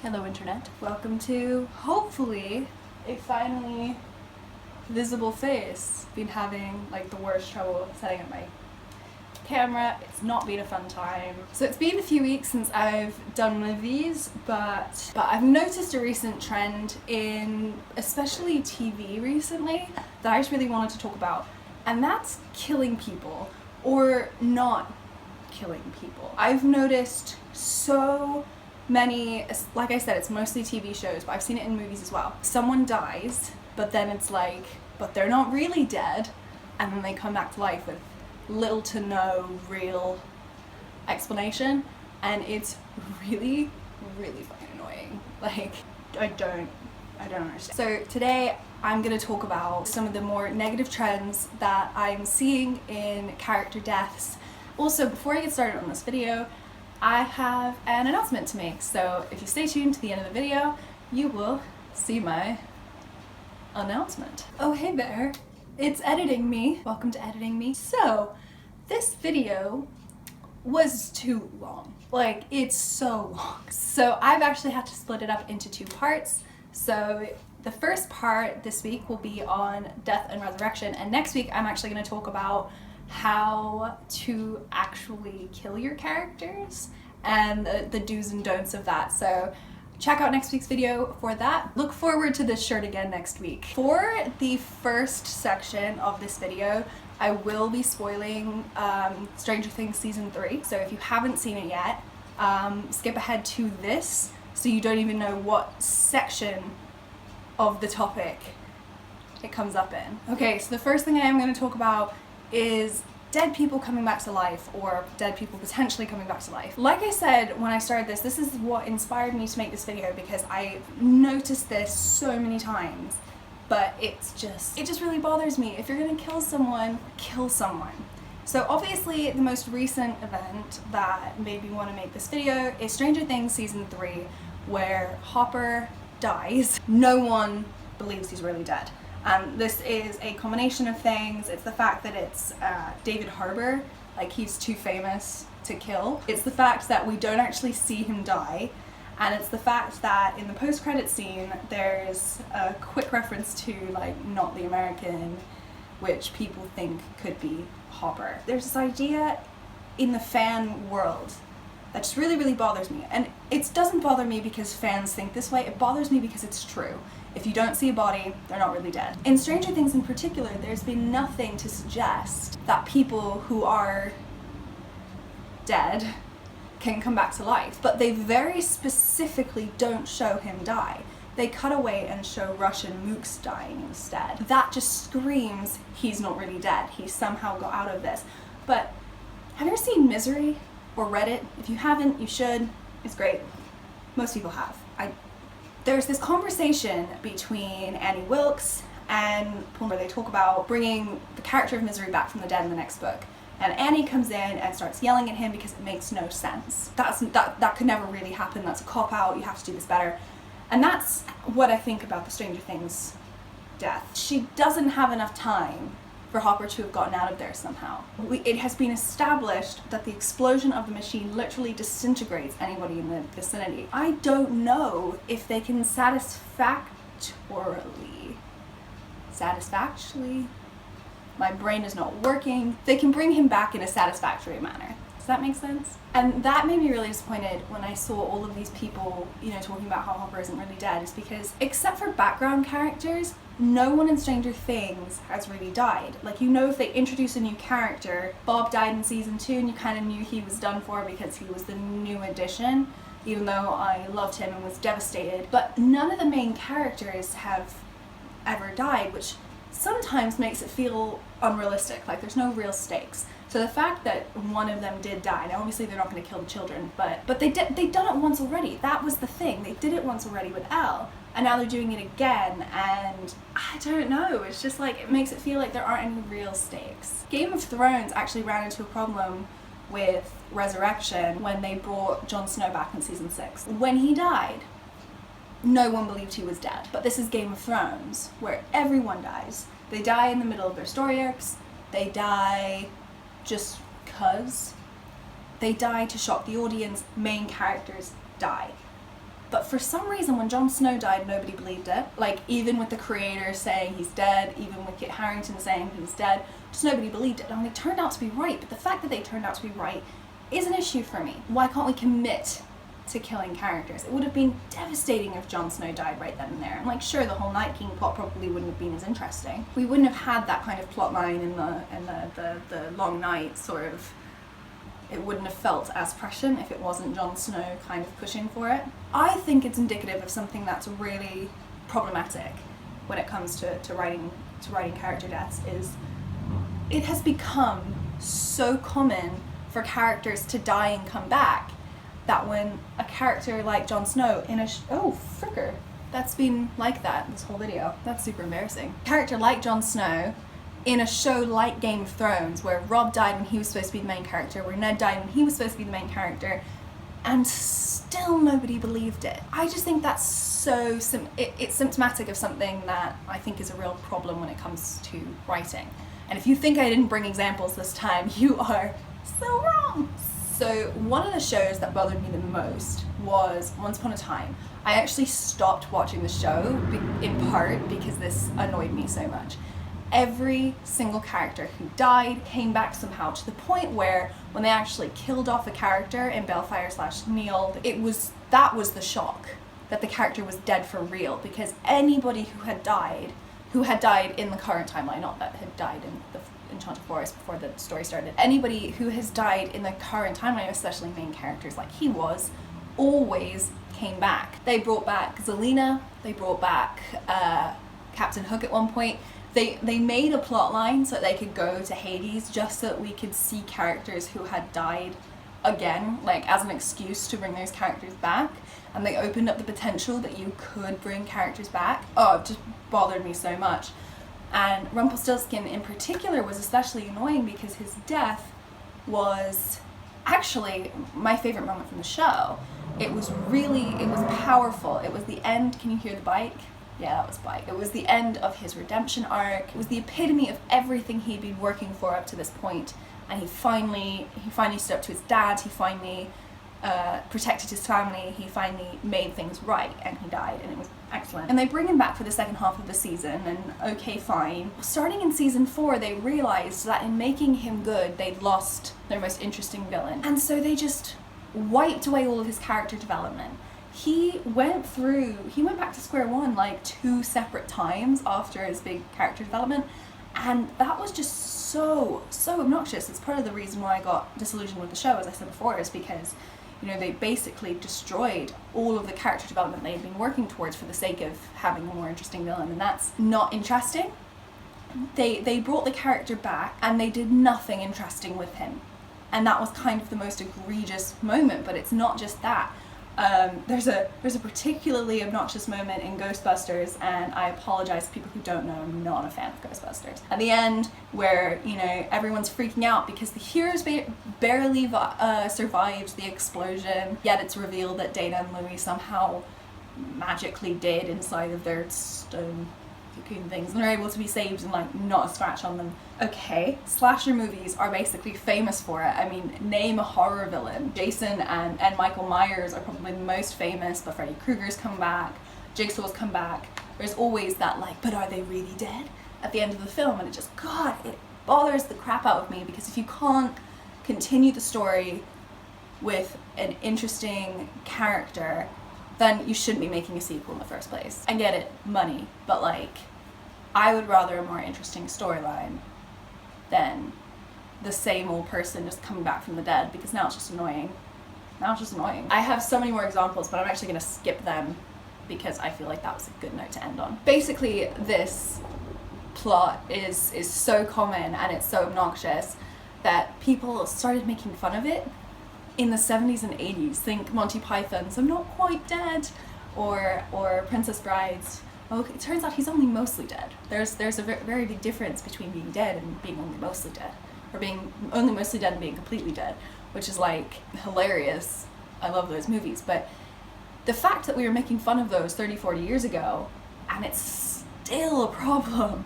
Hello internet. Welcome to, hopefully, a finally visible face. Been having like the worst trouble setting up my camera. It's not been a fun time. So it's been a few weeks since I've done one of these, but I've noticed a recent trend in especially TV recently that I just really wanted to talk about, and that's killing people or not killing people. I've noticed so many, like I said, it's mostly TV shows, but I've seen it in movies as well. Someone dies, but then it's like, but they're not really dead, and then they come back to life with little to no real explanation, and it's really fucking annoying. Like, I don't understand. So today I'm gonna talk about some of the more negative trends that I'm seeing in character deaths. Also, before I get started on this video, I have an announcement to make, so if you stay tuned to the end of the video, you will see my announcement. Oh hey there, it's editing me. Welcome to editing me. So, this video was too long. Like, it's so long. So I've actually had to split it up into two parts. So the first part this week will be on death and resurrection, and next week I'm actually going to talk about how to actually kill your characters and the do's and don'ts of that. So check out next week's video for that. Look forward to this shirt again next week. For the first section of this video, I will be spoiling Stranger Things Season 3. So if you haven't seen it yet, skip ahead to this so you don't even know what section of the topic it comes up in. Okay, so the first thing I am going to talk about is dead people coming back to life, or dead people potentially coming back to life. Like I said when I started this is what inspired me to make this video, because I noticed this so many times, but it just really bothers me. If you're gonna kill someone, kill someone. So obviously the most recent event that made me want to make this video is Stranger Things Season 3, where Hopper dies. No one believes he's really dead. This is a combination of things. It's the fact that it's David Harbour, like he's too famous to kill. It's the fact that we don't actually see him die. And it's the fact that in the post-credit scene, there's a quick reference to like not the American, which people think could be Hopper. There's this idea in the fan world that just really bothers me. And it doesn't bother me because fans think this way, it bothers me because it's true. If you don't see a body, they're not really dead. In Stranger Things in particular, there's been nothing to suggest that people who are dead can come back to life. But they very specifically don't show him die. They cut away and show Rush and Mooks dying instead. That just screams he's not really dead. He somehow got out of this. But have you ever seen Misery or read it? If you haven't, you should. It's great. Most people have. There's this conversation between Annie Wilkes and Paul where they talk about bringing the character of Misery back from the dead in the next book. And Annie comes in and starts yelling at him because it makes no sense. That could never really happen. That's a cop-out. You have to do this better. And that's what I think about the Stranger Things death. She doesn't have enough time for Hopper to have gotten out of there somehow. It has been established that the explosion of the machine literally disintegrates anybody in the vicinity. I don't know if they can satisfactorily, my brain is not working, they can bring him back in a satisfactory manner. Does that make sense? And that made me really disappointed when I saw all of these people, talking about how Hopper isn't really dead, is because except for background characters, no one in Stranger Things has really died. Like, if they introduce a new character, Bob died in Season 2 and you kind of knew he was done for because he was the new addition, even though I loved him and was devastated. But none of the main characters have ever died, which sometimes makes it feel unrealistic, like there's no real stakes. So the fact that one of them did die, now obviously they're not going to kill the children, but they'd done it once already. That was the thing. They did it once already with Elle, and now they're doing it again, and I don't know. It's just like, it makes it feel like there aren't any real stakes. Game of Thrones actually ran into a problem with Resurrection when they brought Jon Snow back in Season 6. When he died, no one believed he was dead. But this is Game of Thrones, where everyone dies. They die in the middle of their story arcs. They die just 'cause. They die to shock the audience. Main characters die. But for some reason, when Jon Snow died, nobody believed it. Like, even with the creator saying he's dead, even with Kit Harington saying he's dead, just nobody believed it. And they turned out to be right, but the fact that they turned out to be right is an issue for me. Why can't we commit to killing characters? It would have been devastating if Jon Snow died right then and there. And like, sure, the whole Night King plot probably wouldn't have been as interesting. We wouldn't have had that kind of plot line in the Long Night, sort of. It wouldn't have felt as prescient if it wasn't Jon Snow kind of pushing for it. I think it's indicative of something that's really problematic when it comes to writing character deaths, is it has become so common for characters to die and come back that when a character like Jon Snow in a oh fricker, that's been like that this whole video. That's super embarrassing. A character like Jon Snow in a show like Game of Thrones, where Robb died when he was supposed to be the main character, where Ned died when he was supposed to be the main character, and still nobody believed it. I just think that's so it's symptomatic of something that I think is a real problem when it comes to writing. And if you think I didn't bring examples this time, you are so wrong. So one of the shows that bothered me the most was Once Upon a Time. I actually stopped watching the show in part because this annoyed me so much. Every single character who died came back somehow, to the point where when they actually killed off a character in Balefire/Neil, that was the shock, that the character was dead for real, because anybody who had died in the current timeline, not that had died in the Enchanted Forest before the story started, anybody who has died in the current timeline, especially main characters like he was, always came back. They brought back Zelena, they brought back Captain Hook at one point. They made a plot line so that they could go to Hades just so that we could see characters who had died again, like as an excuse to bring those characters back. And they opened up the potential that you could bring characters back. Oh, it just bothered me so much. And Rumpelstiltskin in particular was especially annoying because his death was actually my favorite moment from the show. It was powerful. It was the end. Can you hear the bike? Yeah, that was Bike. It was the end of his redemption arc. It was the epitome of everything he'd been working for up to this point. And he finally stood up to his dad. He finally protected his family. He finally made things right, and he died, and it was excellent. And they bring him back for the second half of the season, and okay, fine. Starting in season 4, they realized that in making him good, they'd lost their most interesting villain. And so they just wiped away all of his character development. He went back to square one like 2 separate times after his big character development, and that was just so obnoxious. It's part of the reason why I got disillusioned with the show, as I said before, is because, you know, they basically destroyed all of the character development they had been working towards for the sake of having a more interesting villain, and that's not interesting. They brought the character back and they did nothing interesting with him, and that was kind of the most egregious moment. But it's not just that. There's a particularly obnoxious moment in Ghostbusters, and I apologize to people who don't know, I'm not a fan of Ghostbusters. At the end, where, you know, everyone's freaking out because the heroes barely survived the explosion, yet it's revealed that Dana and Louie somehow magically did inside of their stone cocoon things, and they're able to be saved and like not a scratch on them. Okay, slasher movies are basically famous for it. I mean, name a horror villain. Jason and Michael Myers are probably the most famous, but Freddy Krueger's come back, Jigsaw's come back. There's always that like, but are they really dead at the end of the film? And it just, God, it bothers the crap out of me, because if you can't continue the story with an interesting character, then you shouldn't be making a sequel in the first place. I get it, money, but like, I would rather a more interesting storyline than the same old person just coming back from the dead, because now it's just annoying. I have so many more examples, but I'm actually gonna skip them because I feel like that was a good note to end on. Basically, this plot is so common and it's so obnoxious that people started making fun of it in the 70s and 80s. Think Monty Python's I'm Not Quite Dead, or Princess Bride's, oh, it turns out he's only mostly dead. There's a very big difference between being dead and being only mostly dead, or being only mostly dead and being completely dead, which is like hilarious. I love those movies, but the fact that we were making fun of those 30-40 years ago, and it's still a problem,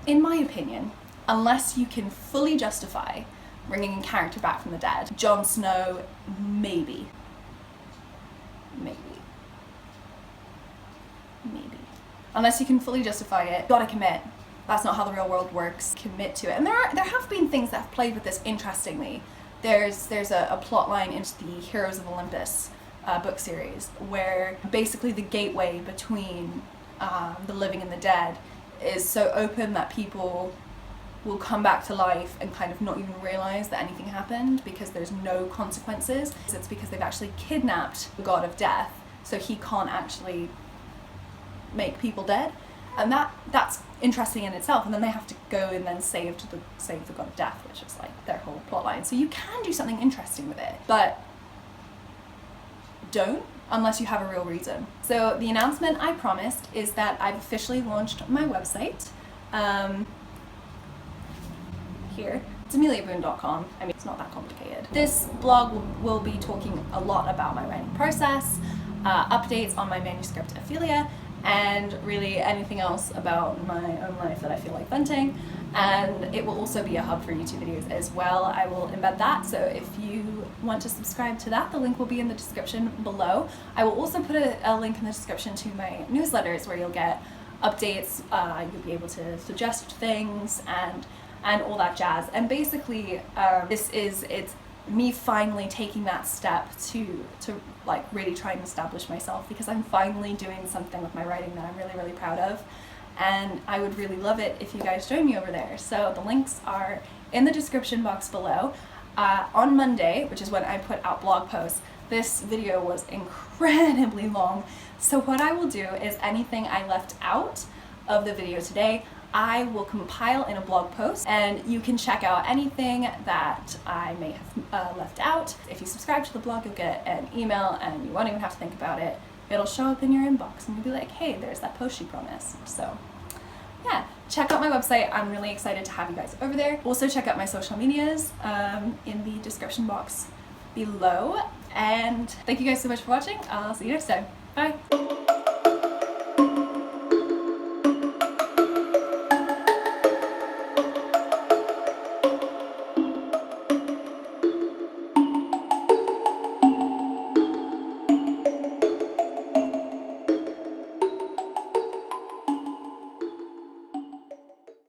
in my opinion, unless you can fully justify bringing a character back from the dead. Jon Snow, maybe. maybe. Maybe. Unless you can fully justify it, you gotta commit. That's not how the real world works. Commit to it. And there have been things that have played with this interestingly. There's a plot line into the Heroes of Olympus book series where basically the gateway between the living and the dead is so open that people will come back to life and kind of not even realize that anything happened because there's no consequences. It's because they've actually kidnapped the god of death, so he can't actually make people dead. And that's interesting in itself, and then they have to go and then save the god of death, which is like their whole plot line. So you can do something interesting with it, but don't unless you have a real reason. So the announcement I promised is that I've officially launched my website. Here. It's ameliaboone.com. I mean, it's not that complicated. This blog will be talking a lot about my writing process, updates on my manuscript Ophelia, and really anything else about my own life that I feel like venting. And it will also be a hub for YouTube videos as well. I will embed that, so if you want to subscribe to that, the link will be in the description below. I will also put a link in the description to my newsletters where you'll get updates, you'll be able to suggest things and all that jazz. And basically, it's me finally taking that step to like really try and establish myself, because I'm finally doing something with my writing that I'm really, really proud of. And I would really love it if you guys join me over there. So the links are in the description box below. On Monday, which is when I put out blog posts, this video was incredibly long. So what I will do is anything I left out of the video today, I will compile in a blog post, and you can check out anything that I may have left out. If you subscribe to the blog, you'll get an email and you won't even have to think about it. It'll show up in your inbox and you'll be like, hey, there's that post you promised. So yeah, check out my website. I'm really excited to have you guys over there. Also check out my social medias in the description box below. And thank you guys so much for watching. I'll see you next time. Bye.